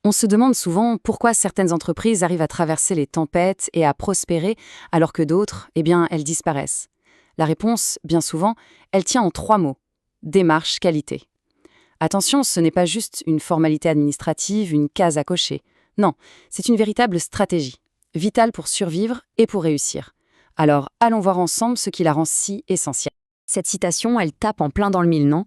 On se demande souvent pourquoi certaines entreprises arrivent à traverser les tempêtes et à prospérer alors que d'autres, elles disparaissent. La réponse, bien souvent, elle tient en 3 mots. Démarche qualité. Attention, ce n'est pas juste une formalité administrative, une case à cocher. Non, c'est une véritable stratégie, vitale pour survivre et pour réussir. Alors, allons voir ensemble ce qui la rend si essentielle. Cette citation, elle tape en plein dans le mille, non?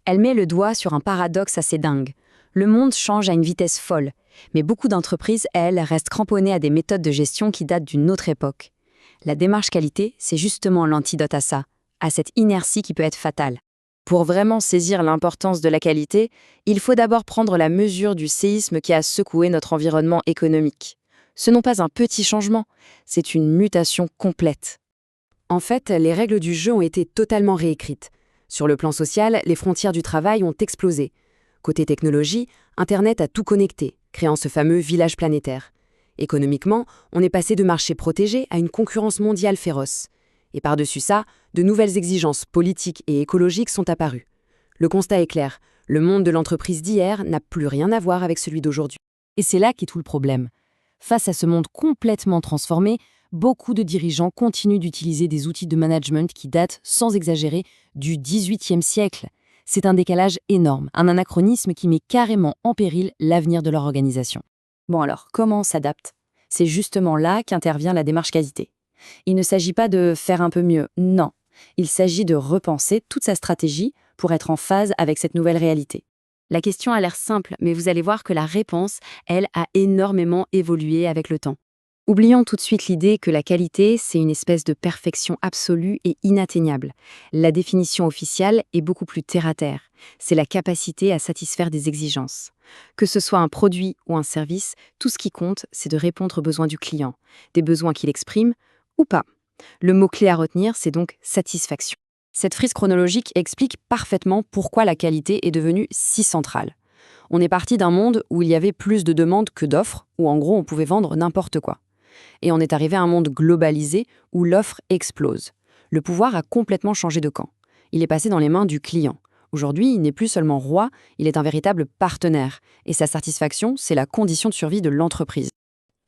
Elle met le doigt sur un paradoxe assez dingue. Le monde change à une vitesse folle, mais beaucoup d'entreprises, elles, restent cramponnées à des méthodes de gestion qui datent d'une autre époque. La démarche qualité, c'est justement l'antidote à ça, à cette inertie qui peut être fatale. Pour vraiment saisir l'importance de la qualité, il faut d'abord prendre la mesure du séisme qui a secoué notre environnement économique. Ce n'est pas un petit changement, c'est une mutation complète. En fait, les règles du jeu ont été totalement réécrites. Sur le plan social, les frontières du travail ont explosé. Côté technologie, Internet a tout connecté, créant ce fameux village planétaire. Économiquement, on est passé de marchés protégés à une concurrence mondiale féroce. Et par-dessus ça, de nouvelles exigences politiques et écologiques sont apparues. Le constat est clair, le monde de l'entreprise d'hier n'a plus rien à voir avec celui d'aujourd'hui. Et c'est là qu'est tout le problème. Face à ce monde complètement transformé, beaucoup de dirigeants continuent d'utiliser des outils de management qui datent, sans exagérer, du XVIIIe siècle. C'est un décalage énorme, un anachronisme qui met carrément en péril l'avenir de leur organisation. Bon alors, comment on s'adapte? C'est justement là qu'intervient la démarche qualité. Il ne s'agit pas de faire un peu mieux, non. Il s'agit de repenser toute sa stratégie pour être en phase avec cette nouvelle réalité. La question a l'air simple, mais vous allez voir que la réponse, elle, a énormément évolué avec le temps. Oublions tout de suite l'idée que la qualité, c'est une espèce de perfection absolue et inatteignable. La définition officielle est beaucoup plus terre-à-terre. C'est la capacité à satisfaire des exigences. Que ce soit un produit ou un service, tout ce qui compte, c'est de répondre aux besoins du client, des besoins qu'il exprime ou pas. Le mot-clé à retenir, c'est donc satisfaction. Cette frise chronologique explique parfaitement pourquoi la qualité est devenue si centrale. On est parti d'un monde où il y avait plus de demandes que d'offres, où en gros on pouvait vendre n'importe quoi. Et on est arrivé à un monde globalisé où l'offre explose. Le pouvoir a complètement changé de camp. Il est passé dans les mains du client. Aujourd'hui, il n'est plus seulement roi, il est un véritable partenaire. Et sa satisfaction, c'est la condition de survie de l'entreprise.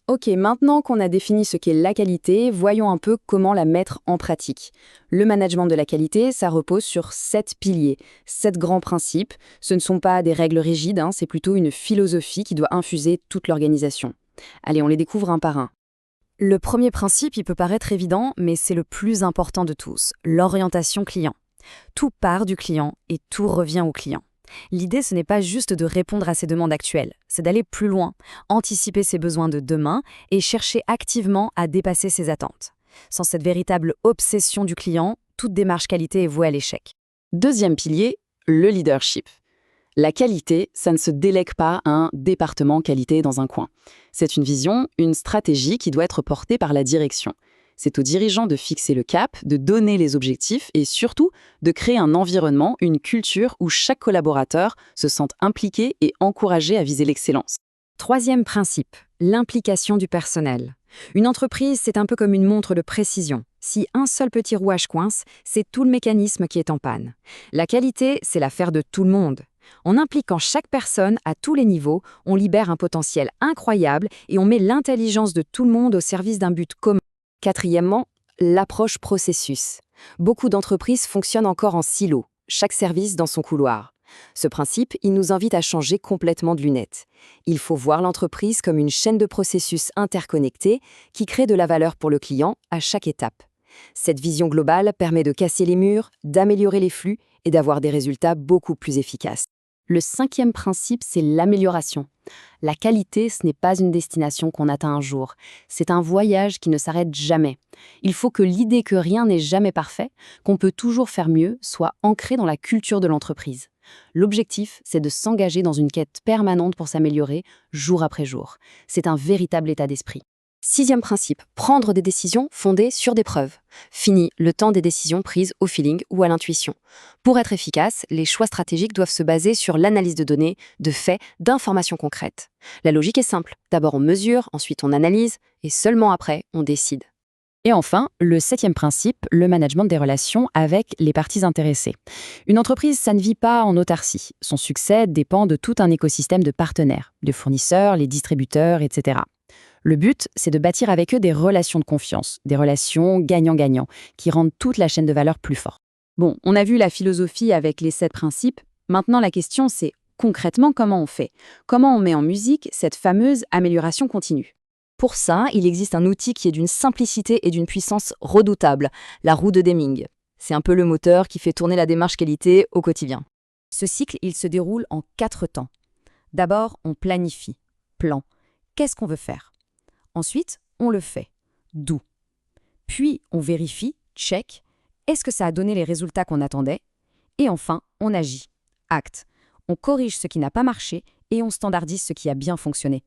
Ok, maintenant qu'on a défini ce qu'est la qualité, voyons un peu comment la mettre en pratique. Le management de la qualité, ça repose sur 7 piliers, 7 grands principes. Ce ne sont pas des règles rigides, c'est plutôt une philosophie qui doit infuser toute l'organisation. Allez, on les découvre un par un. Le premier principe, il peut paraître évident, mais c'est le plus important de tous, l'orientation client. Tout part du client et tout revient au client. L'idée, ce n'est pas juste de répondre à ses demandes actuelles, c'est d'aller plus loin, anticiper ses besoins de demain et chercher activement à dépasser ses attentes. Sans cette véritable obsession du client, toute démarche qualité est vouée à l'échec. Deuxième pilier, le leadership. La qualité, ça ne se délègue pas à un département qualité dans un coin. C'est une vision, une stratégie qui doit être portée par la direction. C'est aux dirigeants de fixer le cap, de donner les objectifs et surtout de créer un environnement, une culture où chaque collaborateur se sente impliqué et encouragé à viser l'excellence. Troisième principe, l'implication du personnel. Une entreprise, c'est un peu comme une montre de précision. Si un seul petit rouage coince, c'est tout le mécanisme qui est en panne. La qualité, c'est l'affaire de tout le monde. En impliquant chaque personne à tous les niveaux, on libère un potentiel incroyable et on met l'intelligence de tout le monde au service d'un but commun. Quatrièmement, l'approche processus. Beaucoup d'entreprises fonctionnent encore en silo, chaque service dans son couloir. Ce principe, il nous invite à changer complètement de lunettes. Il faut voir l'entreprise comme une chaîne de processus interconnectés qui crée de la valeur pour le client à chaque étape. Cette vision globale permet de casser les murs, d'améliorer les flux et d'avoir des résultats beaucoup plus efficaces. Le cinquième principe, c'est l'amélioration. La qualité, ce n'est pas une destination qu'on atteint un jour. C'est un voyage qui ne s'arrête jamais. Il faut que l'idée que rien n'est jamais parfait, qu'on peut toujours faire mieux, soit ancrée dans la culture de l'entreprise. L'objectif, c'est de s'engager dans une quête permanente pour s'améliorer, jour après jour. C'est un véritable état d'esprit. Sixième principe, prendre des décisions fondées sur des preuves. Fini le temps des décisions prises au feeling ou à l'intuition. Pour être efficaces, les choix stratégiques doivent se baser sur l'analyse de données, de faits, d'informations concrètes. La logique est simple. D'abord on mesure, ensuite on analyse, et seulement après on décide. Et enfin, le 7e principe, le management des relations avec les parties intéressées. Une entreprise, ça ne vit pas en autarcie. Son succès dépend de tout un écosystème de partenaires, de fournisseurs, les distributeurs, etc. Le but, c'est de bâtir avec eux des relations de confiance, des relations gagnant-gagnant, qui rendent toute la chaîne de valeur plus forte. Bon, on a vu la philosophie avec les 7 principes. Maintenant, la question, c'est concrètement comment on fait? Comment on met en musique cette fameuse amélioration continue? Pour ça, il existe un outil qui est d'une simplicité et d'une puissance redoutable, la roue de Deming. C'est un peu le moteur qui fait tourner la démarche qualité au quotidien. Ce cycle, il se déroule en 4 temps. D'abord, on planifie. Plan. Qu'est-ce qu'on veut faire? Ensuite, on le fait. D'où? Puis, on vérifie, check. Est-ce que ça a donné les résultats qu'on attendait? Et enfin, on agit. Acte. On corrige ce qui n'a pas marché et on standardise ce qui a bien fonctionné.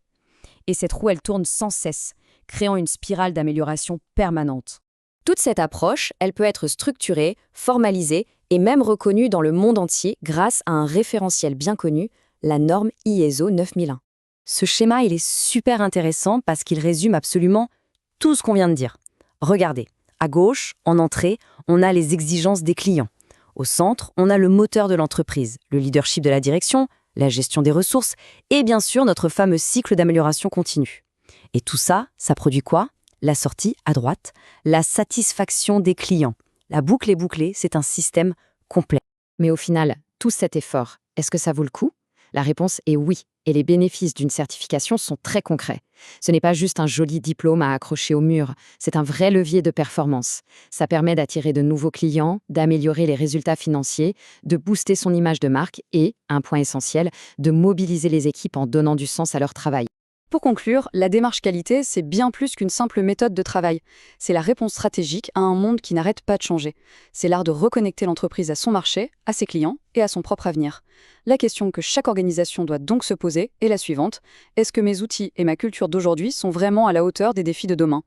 Et cette roue, elle tourne sans cesse, créant une spirale d'amélioration permanente. Toute cette approche, elle peut être structurée, formalisée et même reconnue dans le monde entier grâce à un référentiel bien connu, la norme ISO 9001. Ce schéma, il est super intéressant parce qu'il résume absolument tout ce qu'on vient de dire. Regardez, à gauche, en entrée, on a les exigences des clients. Au centre, on a le moteur de l'entreprise, le leadership de la direction, la gestion des ressources et bien sûr notre fameux cycle d'amélioration continue. Et tout ça, ça produit quoi? La sortie, à droite, la satisfaction des clients. La boucle est bouclée, c'est un système complet. Mais au final, tout cet effort, est-ce que ça vaut le coup? La réponse est oui, et les bénéfices d'une certification sont très concrets. Ce n'est pas juste un joli diplôme à accrocher au mur, c'est un vrai levier de performance. Ça permet d'attirer de nouveaux clients, d'améliorer les résultats financiers, de booster son image de marque et, un point essentiel, de mobiliser les équipes en donnant du sens à leur travail. Pour conclure, la démarche qualité, c'est bien plus qu'une simple méthode de travail. C'est la réponse stratégique à un monde qui n'arrête pas de changer. C'est l'art de reconnecter l'entreprise à son marché, à ses clients et à son propre avenir. La question que chaque organisation doit donc se poser est la suivante. Est-ce que mes outils et ma culture d'aujourd'hui sont vraiment à la hauteur des défis de demain ?